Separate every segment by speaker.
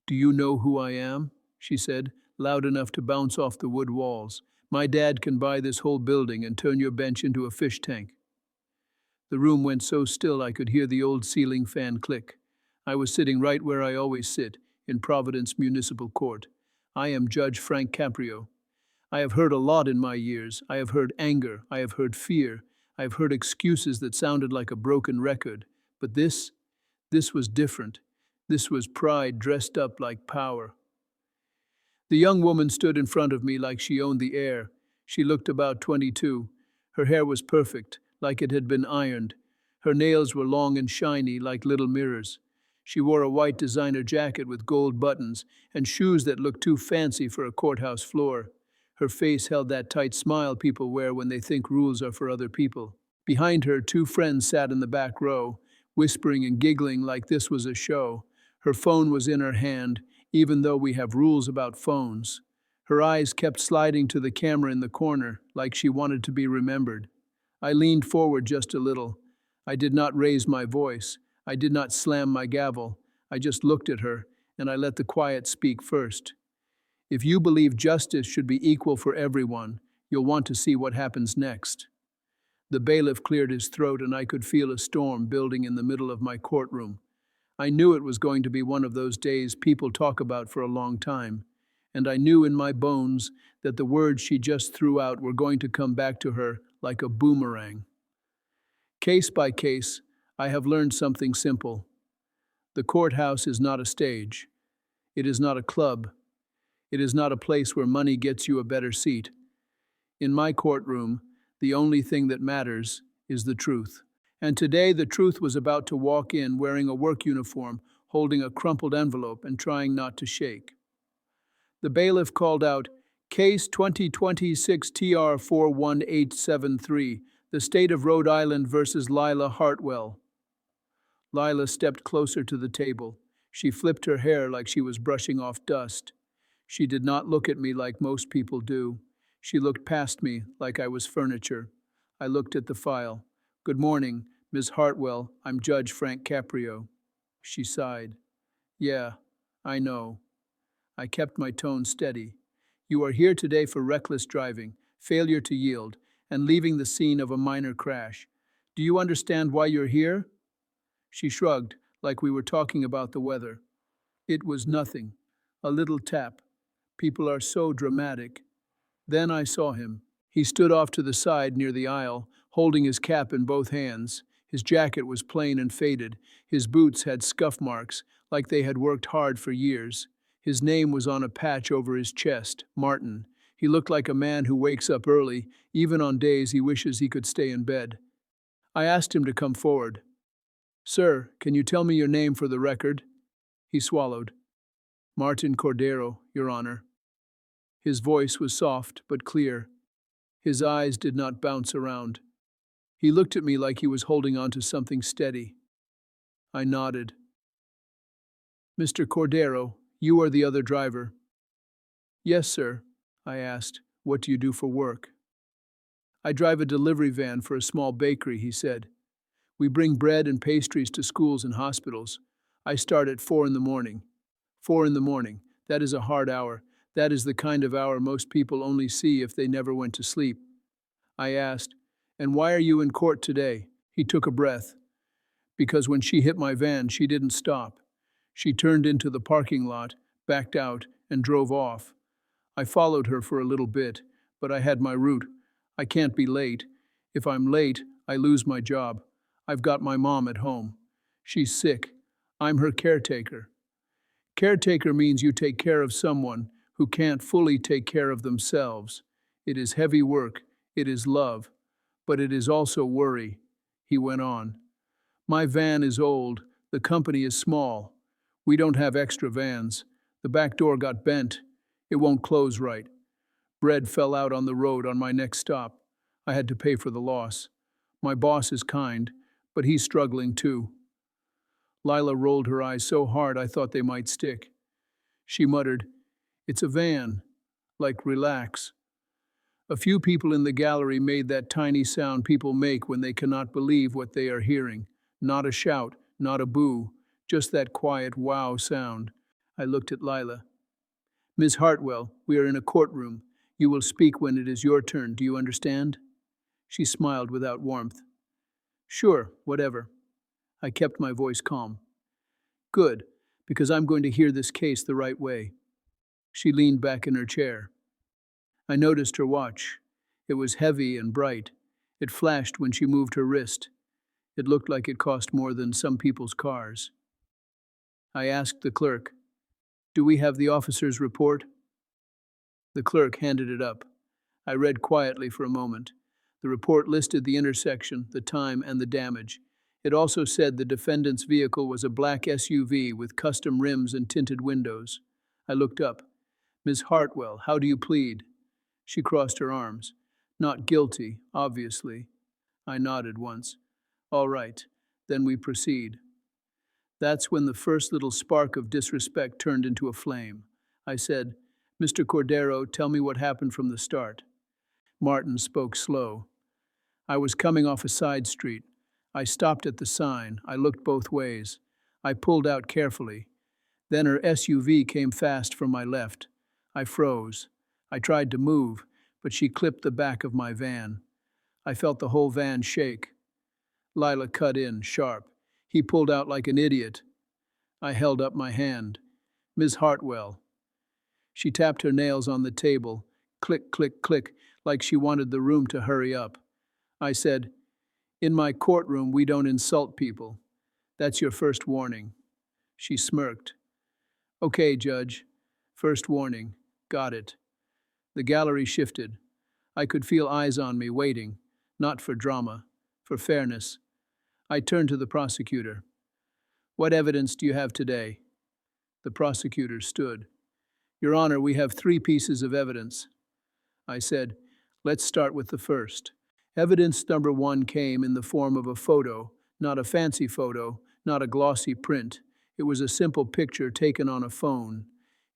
Speaker 1: "Do you know who I am?" she said, loud enough to bounce off the wood walls. "My dad can buy this whole building and turn your bench into a fish tank." The room went so still I could hear the old ceiling fan click. I was sitting right where I always sit, in Providence Municipal Court. I am Judge Frank Caprio. I have heard a lot in my years. I have heard anger. I have heard fear. I have heard excuses that sounded like a broken record. But this was different. This was pride dressed up like power. The young woman stood in front of me like she owned the air. She looked about 22. Her hair was perfect, like it had been ironed. Her nails were long and shiny, like little mirrors. She wore a white designer jacket with gold buttons and shoes that looked too fancy for a courthouse floor. Her face held that tight smile people wear when they think rules are for other people. Behind her, two friends sat in the back row, whispering and giggling like this was a show. Her phone was in her hand, even though we have rules about phones. Her eyes kept sliding to the camera in the corner, like she wanted to be remembered. I leaned forward just a little. I did not raise my voice. I did not slam my gavel. I just looked at her, and I let the quiet speak first. If you believe justice should be equal for everyone, you'll want to see what happens next. The bailiff cleared his throat, and I could feel a storm building in the middle of my courtroom. I knew it was going to be one of those days people talk about for a long time, and I knew in my bones that the words she just threw out were going to come back to her like a boomerang. Case by case, I have learned something simple. The courthouse is not a stage. It is not a club. It is not a place where money gets you a better seat. In my courtroom, the only thing that matters is the truth. And today the truth was about to walk in wearing a work uniform, holding a crumpled envelope and trying not to shake. The bailiff called out, "Case 2026 TR 41873, the State of Rhode Island versus Lila Hartwell." Lila stepped closer to the table. She flipped her hair like she was brushing off dust. She did not look at me like most people do. She looked past me like I was furniture. I looked at the file. "Good morning, Ms. Hartwell. I'm Judge Frank Caprio." She sighed. "Yeah, I know." I kept my tone steady. "You are here today for reckless driving, failure to yield, and leaving the scene of a minor crash. Do you understand why you're here?" She shrugged, like we were talking about the weather. "It was nothing. A little tap. People are so dramatic." Then I saw him. He stood off to the side near the aisle, holding his cap in both hands. His jacket was plain and faded. His boots had scuff marks, like they had worked hard for years. His name was on a patch over his chest, Martin. He looked like a man who wakes up early, even on days he wishes he could stay in bed. I asked him to come forward. "Sir, can you tell me your name for the record?" He swallowed. "Martin Cordero, Your Honor." His voice was soft but clear. His eyes did not bounce around. He looked at me like he was holding on to something steady. I nodded. "Mr. Cordero, you are the other driver." "Yes, sir." I asked, "What do you do for work?" "I drive a delivery van for a small bakery," he said. "We bring bread and pastries to schools and hospitals. I start at 4 in the morning. 4 in the morning. That is a hard hour. That is the kind of hour most people only see if they never went to sleep." I asked, "And why are you in court today?" He took a breath. "Because when she hit my van, she didn't stop. She turned into the parking lot, backed out, and drove off. I followed her for a little bit, but I had my route. I can't be late. If I'm late, I lose my job. I've got my mom at home. She's sick. I'm her caretaker. Caretaker means you take care of someone who can't fully take care of themselves. It is heavy work, it is love, but it is also worry," he went on. "My van is old, the company is small. We don't have extra vans. The back door got bent. It won't close right. Bread fell out on the road on my next stop. I had to pay for the loss. My boss is kind, but he's struggling too." Lila rolled her eyes so hard I thought they might stick. She muttered, "It's a van. Like, relax." A few people in the gallery made that tiny sound people make when they cannot believe what they are hearing. Not a shout, not a boo, just that quiet wow sound. I looked at Lila. Miss Hartwell, we are in a courtroom. You will speak when it is your turn, do you understand? She smiled without warmth. Sure, whatever. I kept my voice calm. Good, because I'm going to hear this case the right way. She leaned back in her chair. I noticed her watch. It was heavy and bright. It flashed when she moved her wrist. It looked like it cost more than some people's cars. I asked the clerk, "Do we have the officer's report?" The clerk handed it up. I read quietly for a moment. The report listed the intersection, the time, and the damage. It also said the defendant's vehicle was a black SUV with custom rims and tinted windows. I looked up. Miss Hartwell, how do you plead? She crossed her arms. Not guilty, obviously. I nodded once. All right, then we proceed. That's when the first little spark of disrespect turned into a flame. I said, Mr. Cordero, tell me what happened from the start. Martin spoke slow. I was coming off a side street. I stopped at the sign. I looked both ways. I pulled out carefully. Then her SUV came fast from my left. I froze. I tried to move, but she clipped the back of my van. I felt the whole van shake. Lila cut in, sharp. He pulled out like an idiot. I held up my hand. Ms. Hartwell. She tapped her nails on the table. Click, click, click, like she wanted the room to hurry up. I said, In my courtroom, we don't insult people. That's your first warning. She smirked. Okay, Judge. First warning. Got it. The gallery shifted. I could feel eyes on me waiting, not for drama, for fairness. I turned to the prosecutor. What evidence do you have today? The prosecutor stood. Your Honor, we have 3 pieces of evidence. I said, let's start with the first. Evidence number 1 came in the form of a photo, not a fancy photo, not a glossy print. It was a simple picture taken on a phone.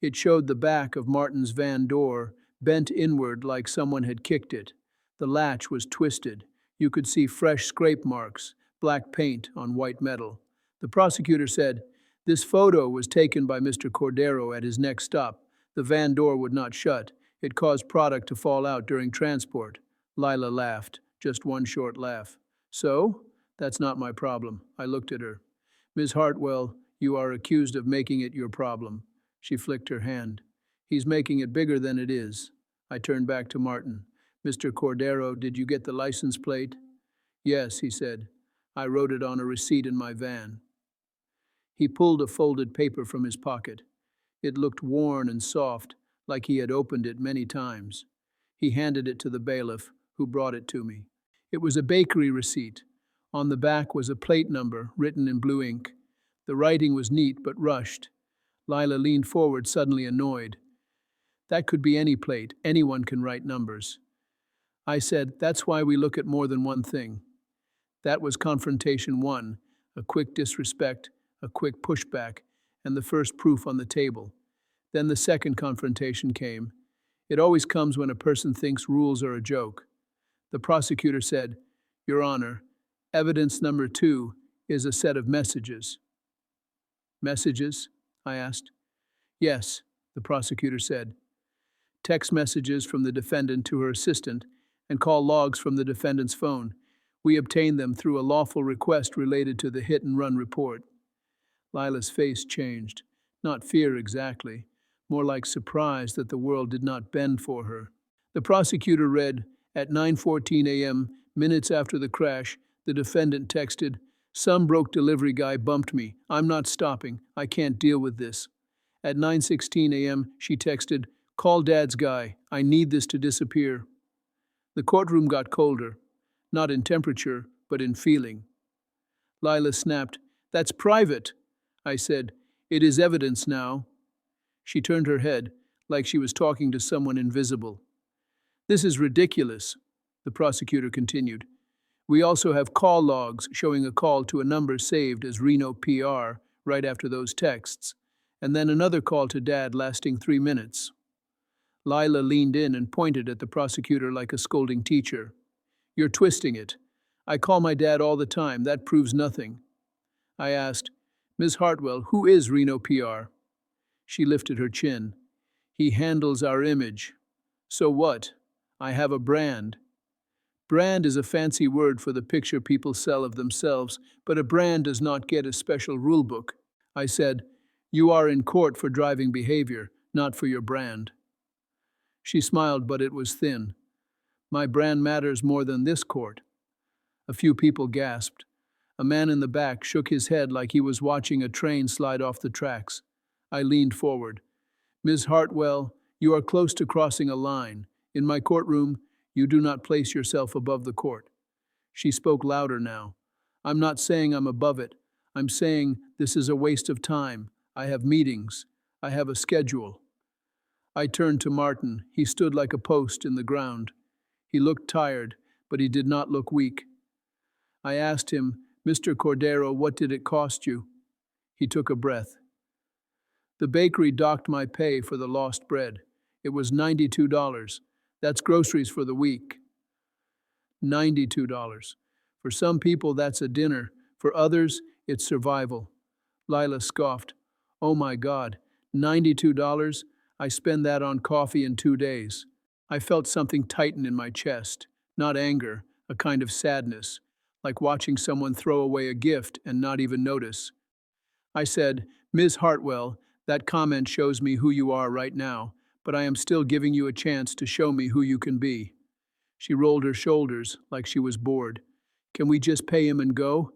Speaker 1: It showed the back of Martin's van door, bent inward like someone had kicked it. The latch was twisted. You could see fresh scrape marks, black paint on white metal. The prosecutor said, this photo was taken by Mr. Cordero at his next stop. The van door would not shut. It caused product to fall out during transport. Lila laughed, just one short laugh. So? That's not my problem. I looked at her. Ms. Hartwell, you are accused of making it your problem. She flicked her hand. He's making it bigger than it is. I turned back to Martin. Mr. Cordero, did you get the license plate? Yes, he said. I wrote it on a receipt in my van. He pulled a folded paper from his pocket. It looked worn and soft, like he had opened it many times. He handed it to the bailiff, who brought it to me. It was a bakery receipt. On the back was a plate number written in blue ink. The writing was neat but rushed. Lila leaned forward, suddenly annoyed. That could be any plate. Anyone can write numbers. I said, that's why we look at more than one thing. That was confrontation 1, a quick disrespect, a quick pushback, and the first proof on the table. Then the second confrontation came. It always comes when a person thinks rules are a joke. The prosecutor said, Your Honor, evidence number 2 is a set of messages. Messages? I asked. Yes, the prosecutor said. Text messages from the defendant to her assistant and call logs from the defendant's phone. We obtained them through a lawful request related to the hit-and-run report. Lila's face changed. Not fear exactly, more like surprise that the world did not bend for her. The prosecutor read, at 9:14 a.m., minutes after the crash, the defendant texted, Some broke delivery guy bumped me. I'm not stopping. I can't deal with this. At 9:16 a.m., she texted, Call Dad's guy. I need this to disappear. The courtroom got colder, not in temperature, but in feeling. Lila snapped, That's private. I said, It is evidence now. She turned her head, like she was talking to someone invisible. This is ridiculous, the prosecutor continued. We also have call logs showing a call to a number saved as Reno PR right after those texts, and then another call to Dad lasting 3 minutes. Lila leaned in and pointed at the prosecutor like a scolding teacher. You're twisting it. I call my dad all the time. That proves nothing. I asked, Ms. Hartwell, who is Reno PR? She lifted her chin. He handles our image. So what? I have a brand. Brand is a fancy word for the picture people sell of themselves, but a brand does not get a special rule book. I said, you are in court for driving behavior, not for your brand. She smiled, but it was thin. My brand matters more than this court. A few people gasped. A man in the back shook his head like he was watching a train slide off the tracks. I leaned forward. Ms. Hartwell, you are close to crossing a line. In my courtroom, you do not place yourself above the court. She spoke louder now. I'm not saying I'm above it. I'm saying this is a waste of time. I have meetings. I have a schedule. I turned to Martin. He stood like a post in the ground. He looked tired, but he did not look weak. I asked him, Mr. Cordero, what did it cost you? He took a breath. The bakery docked my pay for the lost bread. It was $92. That's groceries for the week. $92. For some people, that's a dinner. For others, it's survival. Lila scoffed. Oh my God, $92? I spend that on coffee in 2 days. I felt something tighten in my chest. Not anger, a kind of sadness, like watching someone throw away a gift and not even notice. I said, Ms. Hartwell, that comment shows me who you are right now, but I am still giving you a chance to show me who you can be. She rolled her shoulders like she was bored. Can we just pay him and go?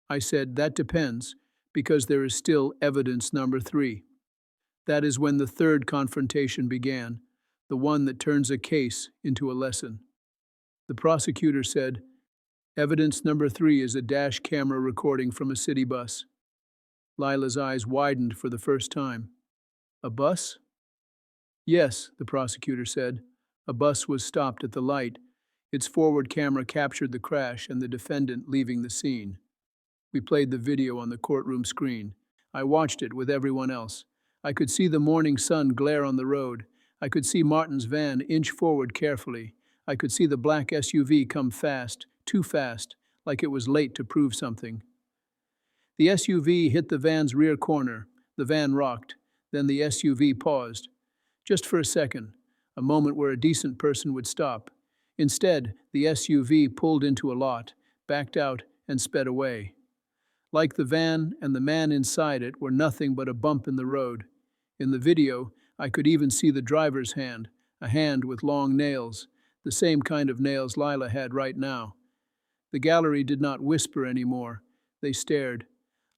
Speaker 1: I said, that depends, because there is still evidence number 3. That is when the third confrontation began, the one that turns a case into a lesson. The prosecutor said, evidence number 3 is a dash camera recording from a city bus. Lila's eyes widened for the first time. A bus? Yes, the prosecutor said. A bus was stopped at the light. Its forward camera captured the crash and the defendant leaving the scene. We played the video on the courtroom screen. I watched it with everyone else. I could see the morning sun glare on the road. I could see Martin's van inch forward carefully. I could see the black SUV come fast, too fast, like it was late to prove something. The SUV hit the van's rear corner. The van rocked. Then the SUV paused. Just for a second, a moment where a decent person would stop. Instead, the SUV pulled into a lot, backed out, and sped away. Like the van and the man inside it were nothing but a bump in the road. In the video, I could even see the driver's hand, a hand with long nails, the same kind of nails Lila had right now. The gallery did not whisper anymore. They stared.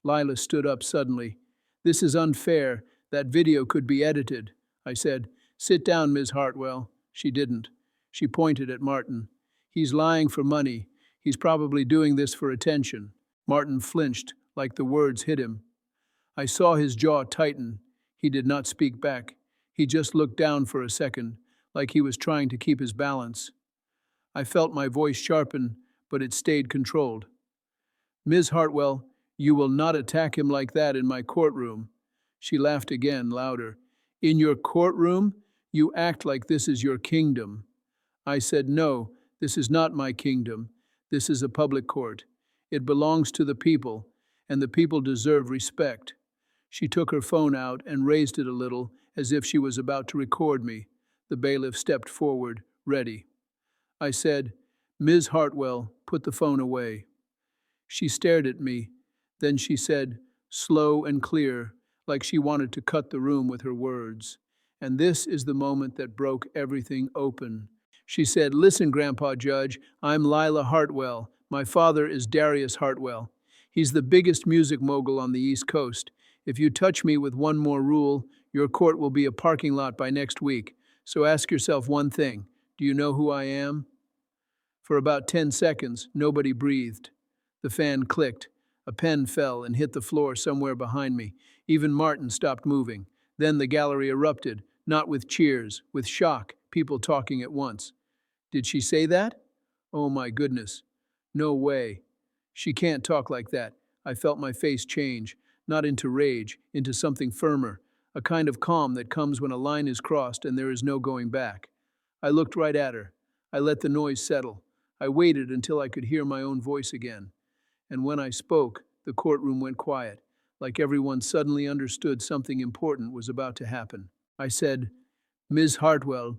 Speaker 1: Lila stood up suddenly. This is unfair. That video could be edited. I said, sit down, Ms. Hartwell. She didn't. She pointed at Martin. He's lying for money. He's probably doing this for attention. Martin flinched, like the words hit him. I saw his jaw tighten. He did not speak back. He just looked down for a second, like he was trying to keep his balance. I felt my voice sharpen, but it stayed controlled. Ms. Hartwell, you will not attack him like that in my courtroom. She laughed again, louder. In your courtroom? You act like this is your kingdom. I said, no, this is not my kingdom. This is a public court. It belongs to the people, and the people deserve respect. She took her phone out and raised it a little, as if she was about to record me. The bailiff stepped forward, ready. I said, Ms. Hartwell, put the phone away. She stared at me. Then she said, slow and clear, like she wanted to cut the room with her words. And this is the moment that broke everything open. She said, listen, Grandpa Judge, I'm Lila Hartwell. My father is Darius Hartwell. He's the biggest music mogul on the East Coast. If you touch me with one more rule, your court will be a parking lot by next week. So ask yourself one thing. Do you know who I am? For about 10 seconds, nobody breathed. The fan clicked. A pen fell and hit the floor somewhere behind me. Even Martin stopped moving. Then the gallery erupted, not with cheers, with shock, people talking at once. Did she say that? Oh my goodness. No way. She can't talk like that. I felt my face change, not into rage, into something firmer, a kind of calm that comes when a line is crossed and there is no going back. I looked right at her. I let the noise settle. I waited until I could hear my own voice again. And when I spoke, the courtroom went quiet. like everyone suddenly understood something important was about to happen. I said, Ms. Hartwell,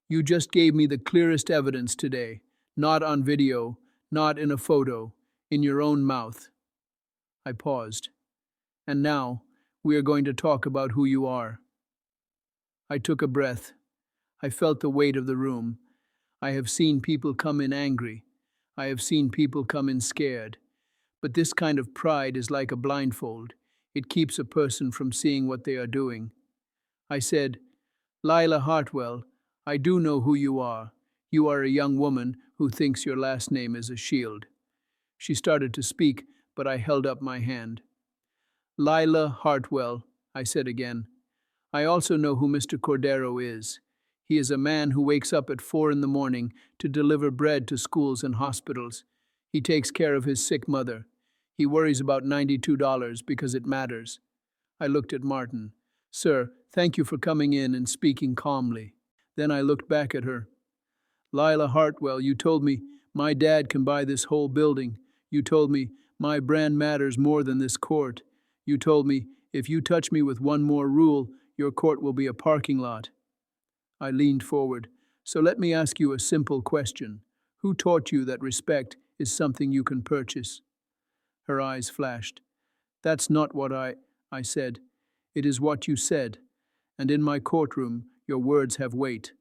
Speaker 1: you just gave me the clearest evidence today, not on video, not in a photo, in your own mouth. I paused. And now, we are going to talk about who you are. I took a breath. I felt the weight of the room. I have seen people come in angry. I have seen people come in scared. But this kind of pride is like a blindfold. It keeps a person from seeing what they are doing. I said, Lila Hartwell, I do know who you are. You are a young woman who thinks your last name is a shield. She started to speak, but I held up my hand. Lila Hartwell, I said again. I also know who Mr. Cordero is. He is a man who wakes up at 4 in the morning to deliver bread to schools and hospitals. He takes care of his sick mother. He worries about $92 because it matters. I looked at Martin. Sir, thank you for coming in and speaking calmly. Then I looked back at her. Lila Hartwell, you told me my dad can buy this whole building. You told me my brand matters more than this court. You told me if you touch me with one more rule, your court will be a parking lot. I leaned forward. So let me ask you a simple question. Who taught you that respect is something you can purchase? Her eyes flashed. That's not what I said. It is what you said. And in my courtroom, your words have weight.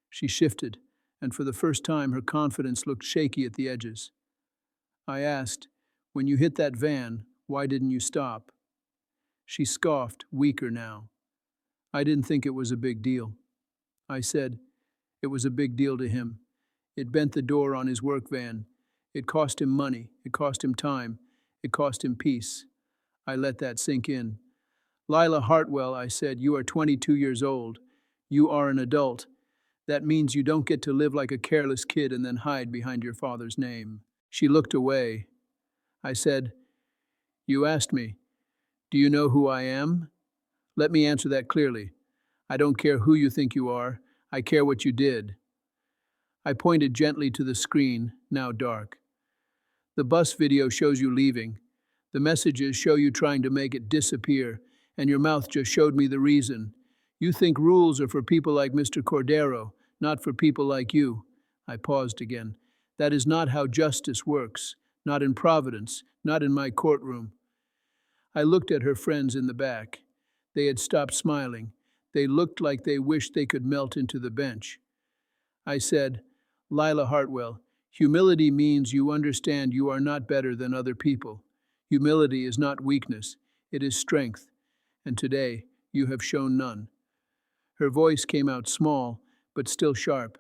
Speaker 1: She shifted, and for the first time her confidence looked shaky at the edges. I asked, when you hit that van, why didn't you stop? She scoffed, weaker now. I didn't think it was a big deal. I said, it was a big deal to him. It bent the door on his work van. It cost him money. It cost him time. It cost him peace. I let that sink in. Lila Hartwell, I said, you are 22 years old. You are an adult. That means you don't get to live like a careless kid and then hide behind your father's name. She looked away. I said, you asked me, do you know who I am? Let me answer that clearly. I don't care who you think you are. I care what you did. I pointed gently to the screen, now dark. The bus video shows you leaving. The messages show you trying to make it disappear, and your mouth just showed me the reason. You think rules are for people like Mr. Cordero, not for people like you. I paused again. That is not how justice works, not in Providence, not in my courtroom. I looked at her friends in the back. They had stopped smiling. They looked like they wished they could melt into the bench. I said, Lila Hartwell, humility means you understand you are not better than other people. Humility is not weakness, it is strength. And today, you have shown none. Her voice came out small, but still sharp.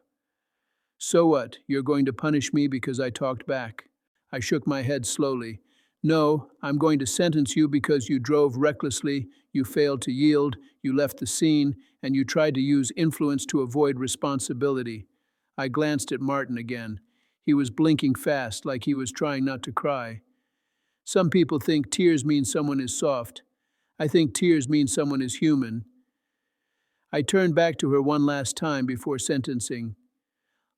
Speaker 1: So what, you're going to punish me because I talked back? I shook my head slowly. No, I'm going to sentence you because you drove recklessly, you failed to yield, you left the scene, and you tried to use influence to avoid responsibility. I glanced at Martin again. He was blinking fast, like he was trying not to cry. Some people think tears mean someone is soft. I think tears mean someone is human. I turned back to her one last time before sentencing.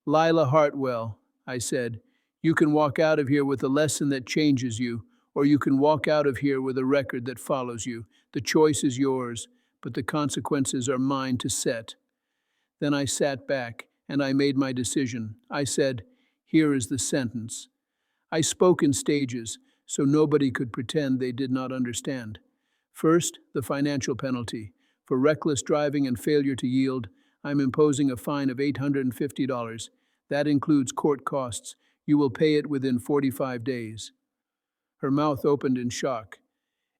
Speaker 1: Lila Hartwell, I said, you can walk out of here with a lesson that changes you, or you can walk out of here with a record that follows you. The choice is yours, but the consequences are mine to set. Then I sat back, and I made my decision. I said, here is the sentence. I spoke in stages, so nobody could pretend they did not understand. First, the financial penalty. For reckless driving and failure to yield, I'm imposing a fine of $850. That includes court costs. You will pay it within 45 days. Her mouth opened in shock.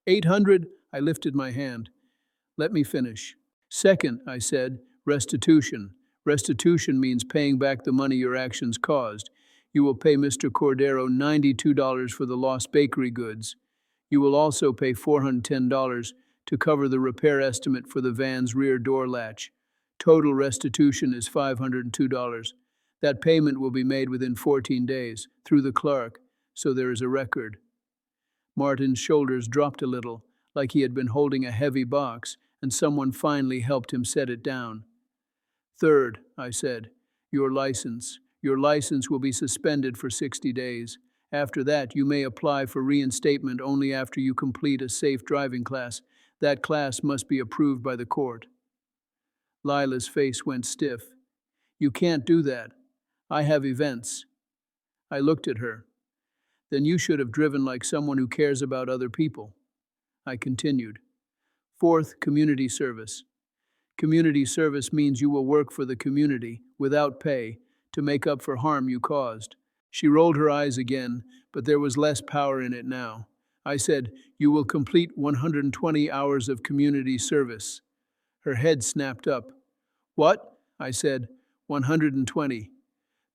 Speaker 1: 800? I lifted my hand. Let me finish. Second, I said, restitution. Restitution means paying back the money your actions caused. You will pay Mr. Cordero $92 for the lost bakery goods. You will also pay $410 to cover the repair estimate for the van's rear door latch. Total restitution is $502. That payment will be made within 14 days, through the clerk, so there is a record. Martin's shoulders dropped a little, like he had been holding a heavy box, and someone finally helped him set it down. Third, I said, your license. Your license will be suspended for 60 days. After that, you may apply for reinstatement only after you complete a safe driving class. That class must be approved by the court. Lila's face went stiff. You can't do that. I have events. I looked at her. Then you should have driven like someone who cares about other people. I continued. Fourth, community service. Community service means you will work for the community, without pay, to make up for harm you caused. She rolled her eyes again, but there was less power in it now. I said, you will complete 120 hours of community service. Her head snapped up. What? I said, 120.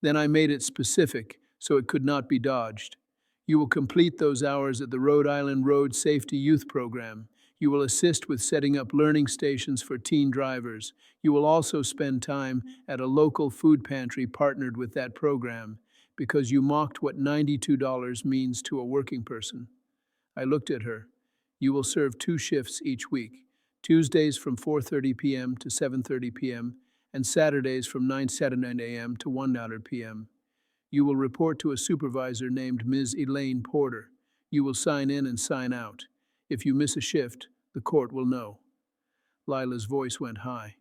Speaker 1: Then I made it specific, so it could not be dodged. You will complete those hours at the Rhode Island Road Safety Youth Program. You will assist with setting up learning stations for teen drivers. You will also spend time at a local food pantry partnered with that program, because you mocked what $92 means to a working person. I looked at her. You will serve 2 shifts each week, Tuesdays from 4:30 p.m. to 7:30 p.m., and Saturdays from 9:79 a.m. to 1:00 p.m. You will report to a supervisor named Ms. Elaine Porter. You will sign in and sign out. If you miss a shift, the court will know. Lila's voice went high.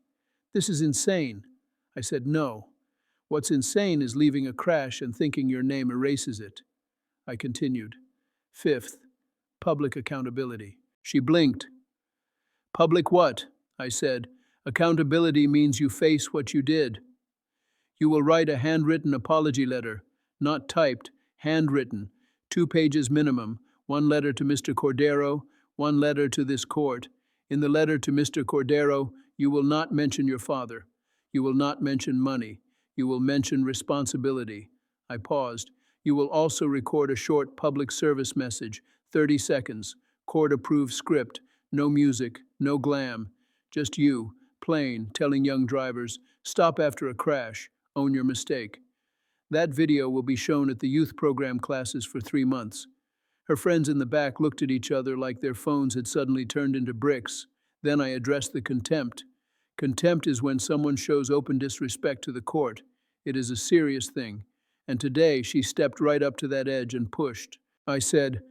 Speaker 1: This is insane. I said, no. What's insane is leaving a crash and thinking your name erases it. I continued. Fifth, public accountability. She blinked. Public what? I said. Accountability means you face what you did. You will write a handwritten apology letter, not typed, handwritten, 2 pages minimum, 1 letter to Mr. Cordero, 1 letter to this court. In the letter to Mr. Cordero, you will not mention your father. You will not mention money. You will mention responsibility. I paused. You will also record a short public service message, 30 seconds, court-approved script, no music, no glam, just you, plain, telling young drivers, stop after a crash, own your mistake. That video will be shown at the youth program classes for 3 months. Her friends in the back looked at each other like their phones had suddenly turned into bricks. Then I addressed the contempt. Contempt is when someone shows open disrespect to the court. It is a serious thing. And today she stepped right up to that edge and pushed. I said,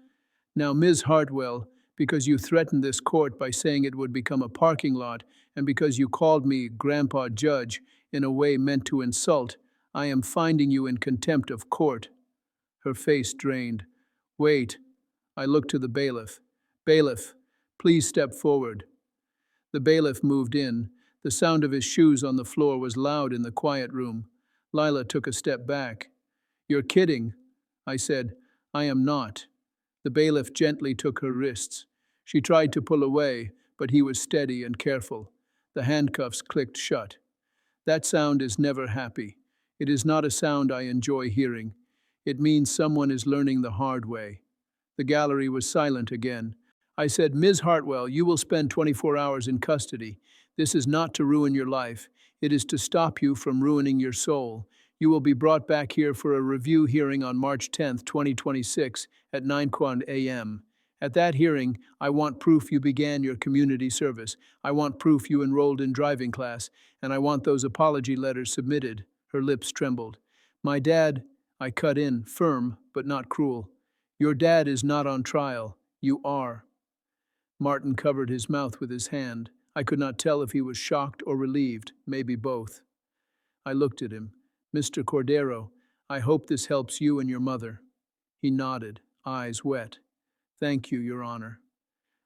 Speaker 1: now, Ms. Hartwell, because you threatened this court by saying it would become a parking lot, and because you called me Grandpa Judge in a way meant to insult, I am finding you in contempt of court. Her face drained. Wait. I looked to the bailiff. Bailiff, please step forward. The bailiff moved in. The sound of his shoes on the floor was loud in the quiet room. Lila took a step back. You're kidding, I said. I am not. The bailiff gently took her wrists. She tried to pull away, but he was steady and careful. The handcuffs clicked shut. That sound is never happy. It is not a sound I enjoy hearing. It means someone is learning the hard way. The gallery was silent again. I said, Ms. Hartwell, you will spend 24 hours in custody. This is not to ruin your life. It is to stop you from ruining your soul. You will be brought back here for a review hearing on March 10, 2026 at 9 a.m. At that hearing, I want proof you began your community service. I want proof you enrolled in driving class, and I want those apology letters submitted. Her lips trembled. My dad, I cut in, firm but not cruel. Your dad is not on trial. You are. Martin covered his mouth with his hand. I could not tell if he was shocked or relieved, maybe both. I looked at him. Mr. Cordero, I hope this helps you and your mother. He nodded, eyes wet. Thank you, Your Honor.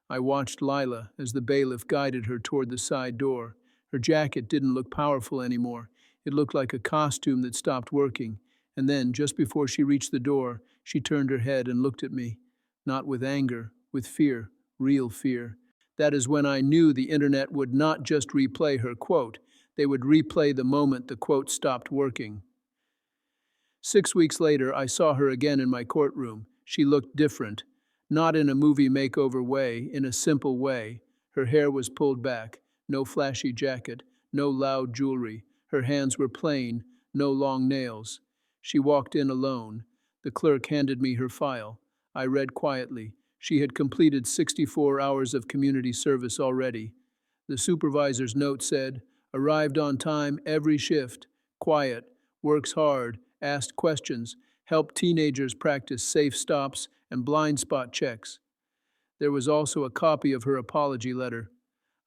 Speaker 1: I watched Lila as the bailiff guided her toward the side door. Her jacket didn't look powerful anymore. It looked like a costume that stopped working. And then, just before she reached the door, she turned her head and looked at me. Not with anger, with fear, real fear. That is when I knew the internet would not just replay her quote. They would replay the moment the quote stopped working. 6 weeks later, I saw her again in my courtroom. She looked different. Not in a movie makeover way, in a simple way. Her hair was pulled back, no flashy jacket, no loud jewelry. Her hands were plain, no long nails. She walked in alone. The clerk handed me her file. I read quietly. She had completed 64 hours of community service already. The supervisor's note said, arrived on time every shift, quiet, works hard, asked questions, helped teenagers practice safe stops and blind spot checks. There was also a copy of her apology letter.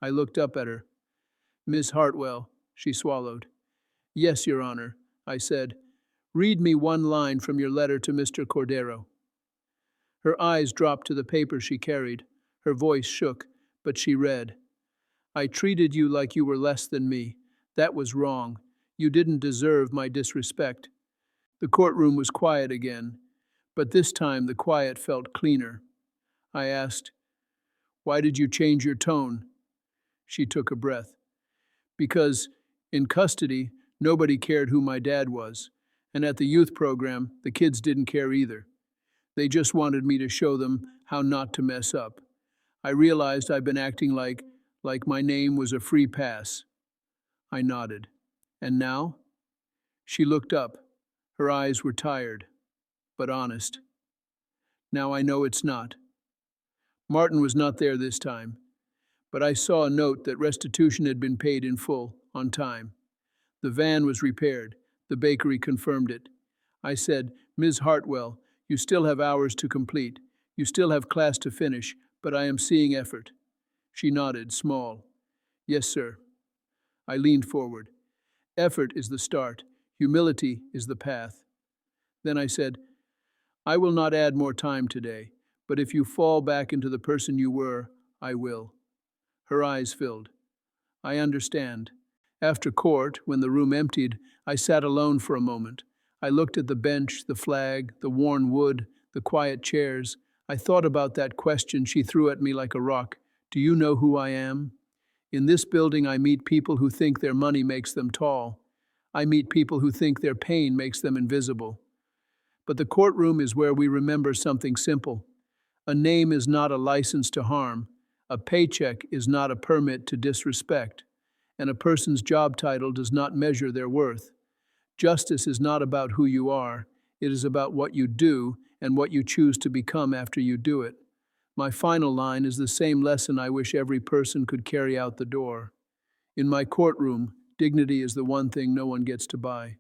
Speaker 1: I looked up at her. "Miss Hartwell," she swallowed. "Yes, Your Honor," I said. "Read me one line from your letter to Mr. Cordero." Her eyes dropped to the paper she carried. Her voice shook, but she read. "I treated you like you were less than me. That was wrong. You didn't deserve my disrespect." The courtroom was quiet again, but this time the quiet felt cleaner. I asked, "Why did you change your tone?" She took a breath. "Because, in custody, nobody cared who my dad was, and at the youth program, the kids didn't care either. They just wanted me to show them how not to mess up. I realized I've been acting like my name was a free pass." I nodded. "And now?" She looked up. Her eyes were tired, but honest. "Now I know it's not." Martin was not there this time, but I saw a note that restitution had been paid in full, on time. The van was repaired. The bakery confirmed it. I said, "Ms. Hartwell, you still have hours to complete. You still have class to finish, but I am seeing effort." She nodded, small. "Yes, sir." I leaned forward. "Effort is the start. Humility is the path." Then I said, "I will not add more time today, but if you fall back into the person you were, I will." Her eyes filled. "I understand." After court, when the room emptied, I sat alone for a moment. I looked at the bench, the flag, the worn wood, the quiet chairs. I thought about that question she threw at me like a rock. "Do you know who I am?" In this building, I meet people who think their money makes them tall. I meet people who think their pain makes them invisible. But the courtroom is where we remember something simple. A name is not a license to harm. A paycheck is not a permit to disrespect. And a person's job title does not measure their worth. Justice is not about who you are. It is about what you do and what you choose to become after you do it. My final line is the same lesson I wish every person could carry out the door. In my courtroom, dignity is the one thing no one gets to buy.